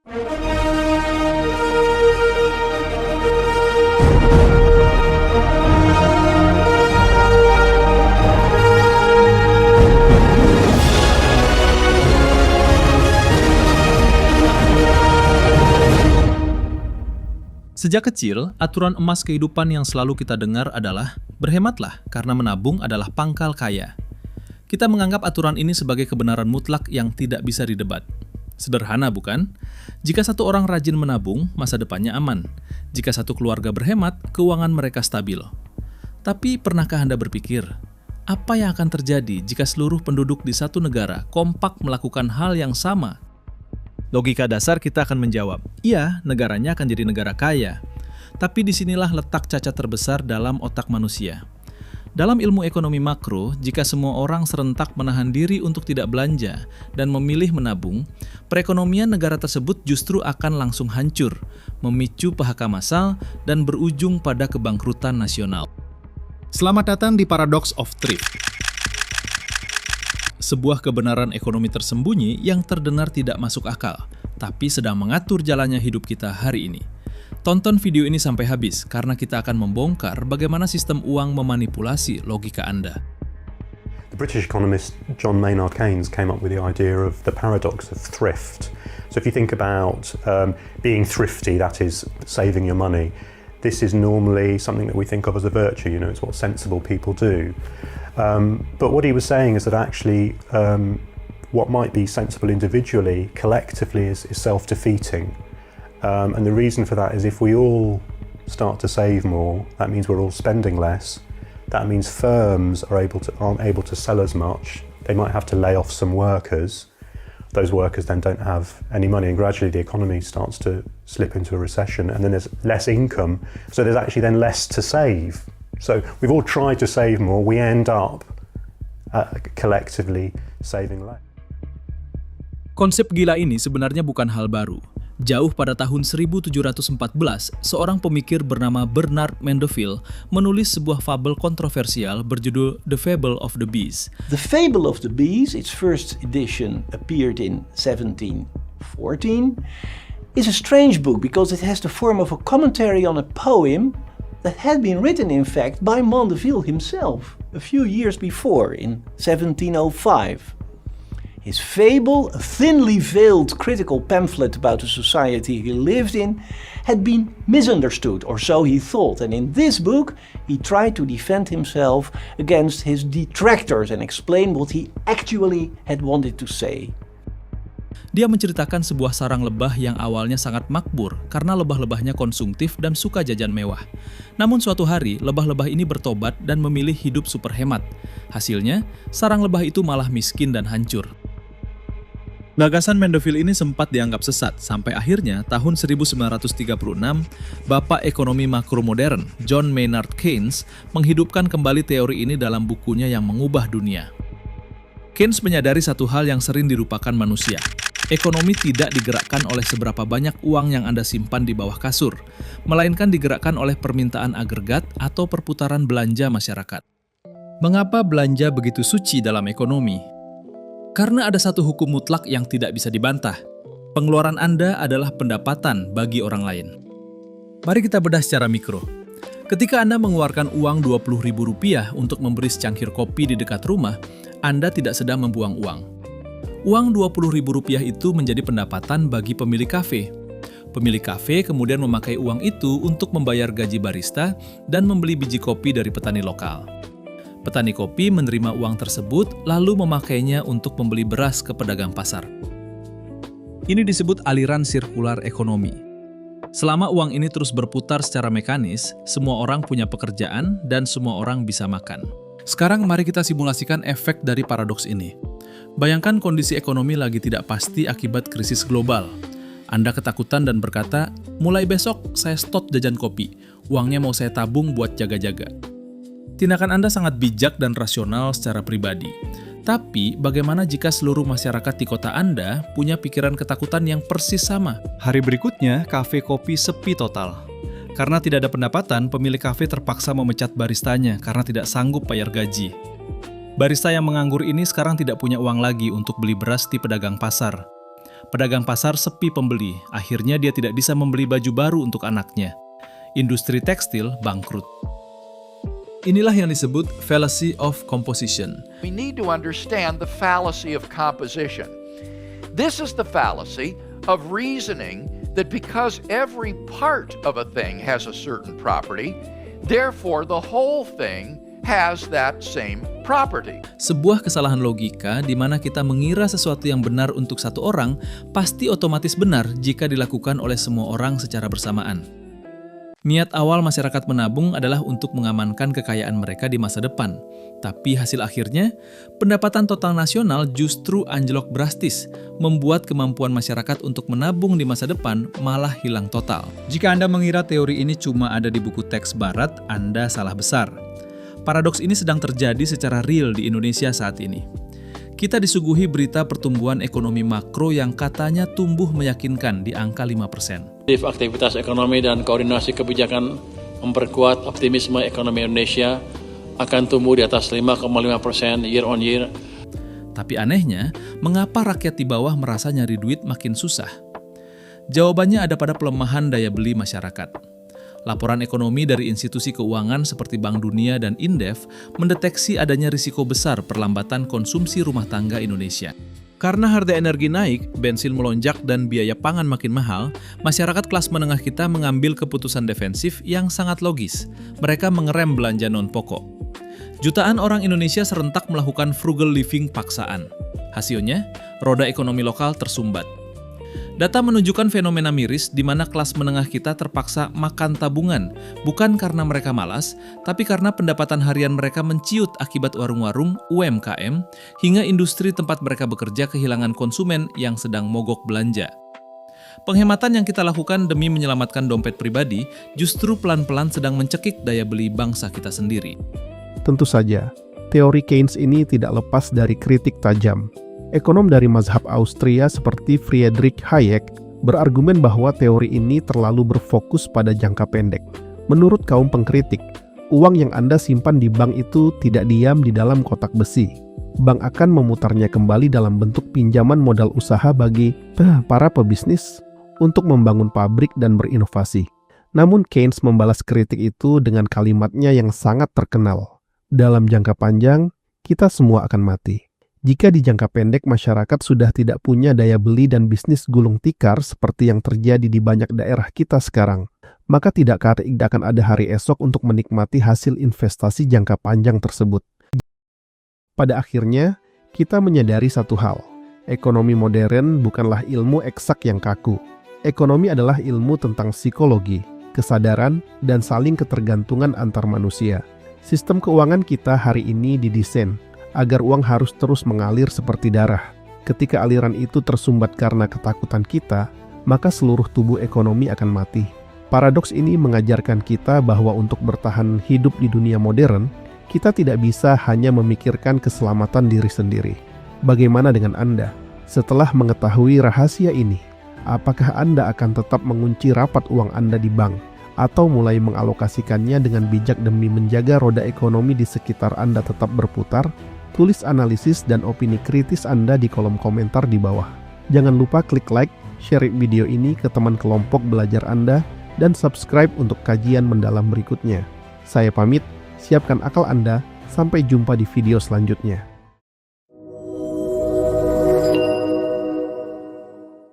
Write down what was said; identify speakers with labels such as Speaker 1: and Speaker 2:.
Speaker 1: Sejak kecil, aturan emas kehidupan yang selalu kita dengar adalah berhematlah karena menabung adalah pangkal kaya. Kita menganggap aturan ini sebagai kebenaran mutlak yang tidak bisa didebat. Sederhana bukan? Jika satu orang rajin menabung, masa depannya aman. Jika satu keluarga berhemat, keuangan mereka stabil. Tapi pernahkah Anda berpikir, apa yang akan terjadi jika seluruh penduduk di satu negara kompak melakukan hal yang sama? Logika dasar kita akan menjawab, iya, negaranya akan jadi negara kaya. Tapi disinilah letak cacat terbesar dalam otak manusia. Dalam ilmu ekonomi makro, jika semua orang serentak menahan diri untuk tidak belanja dan memilih menabung, perekonomian negara tersebut justru akan langsung hancur, memicu PHK massal, dan berujung pada kebangkrutan nasional. Selamat datang di Paradox of Thrift. Sebuah kebenaran ekonomi tersembunyi yang terdengar tidak masuk akal, tapi sedang mengatur jalannya hidup kita hari ini. Tonton video ini sampai habis, karena kita akan membongkar bagaimana sistem uang memanipulasi logika Anda.
Speaker 2: The British economist John Maynard Keynes came up with the idea of the paradox of thrift. So if you think about being thrifty, that is saving your money, this is normally something that we think of as a virtue, it's what sensible people do. But what he was saying is that actually what might be sensible individually, collectively is self-defeating. And the reason for that is if we all start to save more, that means we're all spending less. That means firms aren't able to sell as much. They might have to lay off some workers. Those workers then don't have any money, and gradually the economy starts to slip into a recession, and then there's less income, so there's actually then less to save. So we've all tried to save more, we end up collectively saving less.
Speaker 1: Konsep gila ini sebenarnya bukan hal baru. Jauh pada tahun 1714, seorang pemikir bernama Bernard Mandeville menulis sebuah fabel kontroversial berjudul The Fable of the Bees.
Speaker 3: The Fable of the Bees, its first edition appeared in 1714, is a strange book because it has the form of a commentary on a poem that had been written, in fact, by Mandeville himself a few years before, in 1705. His fable, a thinly veiled critical pamphlet about the society he lived in, had been misunderstood, or so he thought, and in this book he tried to defend himself against his detractors and explain what he actually had wanted to say.
Speaker 1: Dia menceritakan sebuah sarang lebah yang awalnya sangat makmur karena lebah-lebahnya konsumtif dan suka jajan mewah. Namun suatu hari, lebah-lebah ini bertobat dan memilih hidup super hemat. Hasilnya, sarang lebah itu malah miskin dan hancur. Gagasan Mandeville ini sempat dianggap sesat, sampai akhirnya tahun 1936, Bapak Ekonomi Makro Modern, John Maynard Keynes, menghidupkan kembali teori ini dalam bukunya yang mengubah dunia. Keynes menyadari satu hal yang sering dilupakan manusia. Ekonomi tidak digerakkan oleh seberapa banyak uang yang Anda simpan di bawah kasur, melainkan digerakkan oleh permintaan agregat atau perputaran belanja masyarakat. Mengapa belanja begitu suci dalam ekonomi? Karena ada satu hukum mutlak yang tidak bisa dibantah. Pengeluaran Anda adalah pendapatan bagi orang lain. Mari kita bedah secara mikro. Ketika Anda mengeluarkan uang Rp20.000 untuk memberi secangkir kopi di dekat rumah, Anda tidak sedang membuang uang. Uang Rp20.000 itu menjadi pendapatan bagi pemilik kafe. Pemilik kafe kemudian memakai uang itu untuk membayar gaji barista dan membeli biji kopi dari petani lokal. Petani kopi menerima uang tersebut lalu memakainya untuk membeli beras ke pedagang pasar. Ini disebut aliran sirkular ekonomi. Selama uang ini terus berputar secara mekanis, semua orang punya pekerjaan dan semua orang bisa makan. Sekarang mari kita simulasikan efek dari paradoks ini. Bayangkan kondisi ekonomi lagi tidak pasti akibat krisis global. Anda ketakutan dan berkata, mulai besok saya stop jajan kopi, uangnya mau saya tabung buat jaga-jaga. Tindakan Anda sangat bijak dan rasional secara pribadi. Tapi, bagaimana jika seluruh masyarakat di kota Anda punya pikiran ketakutan yang persis sama? Hari berikutnya, kafe kopi sepi total. Karena tidak ada pendapatan, pemilik kafe terpaksa memecat baristanya karena tidak sanggup bayar gaji. Barista yang menganggur ini sekarang tidak punya uang lagi untuk beli beras di pedagang pasar. Pedagang pasar sepi pembeli, akhirnya dia tidak bisa membeli baju baru untuk anaknya. Industri tekstil bangkrut. Inilah yang disebut fallacy of composition.
Speaker 4: We need to understand the fallacy of composition. This is the fallacy of reasoning that because every part of a thing has a certain property, therefore the whole thing has that same property.
Speaker 1: Sebuah kesalahan logika di mana kita mengira sesuatu yang benar untuk satu orang pasti otomatis benar jika dilakukan oleh semua orang secara bersamaan. Niat awal masyarakat menabung adalah untuk mengamankan kekayaan mereka di masa depan. Tapi hasil akhirnya, pendapatan total nasional justru anjlok drastis, membuat kemampuan masyarakat untuk menabung di masa depan malah hilang total. Jika Anda mengira teori ini cuma ada di buku teks barat, Anda salah besar. Paradoks ini sedang terjadi secara real di Indonesia saat ini. Kita disuguhi berita pertumbuhan ekonomi makro yang katanya tumbuh meyakinkan di angka 5%.
Speaker 5: Aktivitas ekonomi dan koordinasi kebijakan memperkuat optimisme ekonomi Indonesia akan tumbuh di atas 5,5% year on year.
Speaker 1: Tapi anehnya, mengapa rakyat di bawah merasa nyari duit makin susah? Jawabannya ada pada pelemahan daya beli masyarakat. Laporan ekonomi dari institusi keuangan seperti Bank Dunia dan Indef mendeteksi adanya risiko besar perlambatan konsumsi rumah tangga Indonesia. Karena harga energi naik, bensin melonjak, dan biaya pangan makin mahal, masyarakat kelas menengah kita mengambil keputusan defensif yang sangat logis. Mereka mengerem belanja non-pokok. Jutaan orang Indonesia serentak melakukan frugal living paksaan. Hasilnya, roda ekonomi lokal tersumbat. Data menunjukkan fenomena miris di mana kelas menengah kita terpaksa makan tabungan, bukan karena mereka malas, tapi karena pendapatan harian mereka menciut akibat warung-warung, UMKM, hingga industri tempat mereka bekerja kehilangan konsumen yang sedang mogok belanja. Penghematan yang kita lakukan demi menyelamatkan dompet pribadi justru pelan-pelan sedang mencekik daya beli bangsa kita sendiri.
Speaker 6: Tentu saja, teori Keynes ini tidak lepas dari kritik tajam. Ekonom dari mazhab Austria seperti Friedrich Hayek berargumen bahwa teori ini terlalu berfokus pada jangka pendek. Menurut kaum pengkritik, uang yang Anda simpan di bank itu tidak diam di dalam kotak besi. Bank akan memutarnya kembali dalam bentuk pinjaman modal usaha bagi para pebisnis untuk membangun pabrik dan berinovasi. Namun Keynes membalas kritik itu dengan kalimatnya yang sangat terkenal. Dalam jangka panjang, kita semua akan mati. Jika di jangka pendek masyarakat sudah tidak punya daya beli dan bisnis gulung tikar seperti yang terjadi di banyak daerah kita sekarang, maka tidak akan ada hari esok untuk menikmati hasil investasi jangka panjang tersebut. Pada akhirnya, kita menyadari satu hal, ekonomi modern bukanlah ilmu eksak yang kaku. Ekonomi adalah ilmu tentang psikologi, kesadaran, dan saling ketergantungan antar manusia. Sistem keuangan kita hari ini didesain agar uang harus terus mengalir seperti darah. Ketika aliran itu tersumbat karena ketakutan kita, maka seluruh tubuh ekonomi akan mati. Paradoks ini mengajarkan kita bahwa untuk bertahan hidup di dunia modern, kita tidak bisa hanya memikirkan keselamatan diri sendiri. Bagaimana dengan Anda? Setelah mengetahui rahasia ini, apakah Anda akan tetap mengunci rapat uang Anda di bank, atau mulai mengalokasikannya dengan bijak demi menjaga roda ekonomi di sekitar Anda tetap berputar? Tulis analisis dan opini kritis Anda di kolom komentar di bawah. Jangan lupa klik like, share video ini ke teman kelompok belajar Anda, dan subscribe untuk kajian mendalam berikutnya. Saya pamit, siapkan akal Anda, sampai jumpa di video selanjutnya.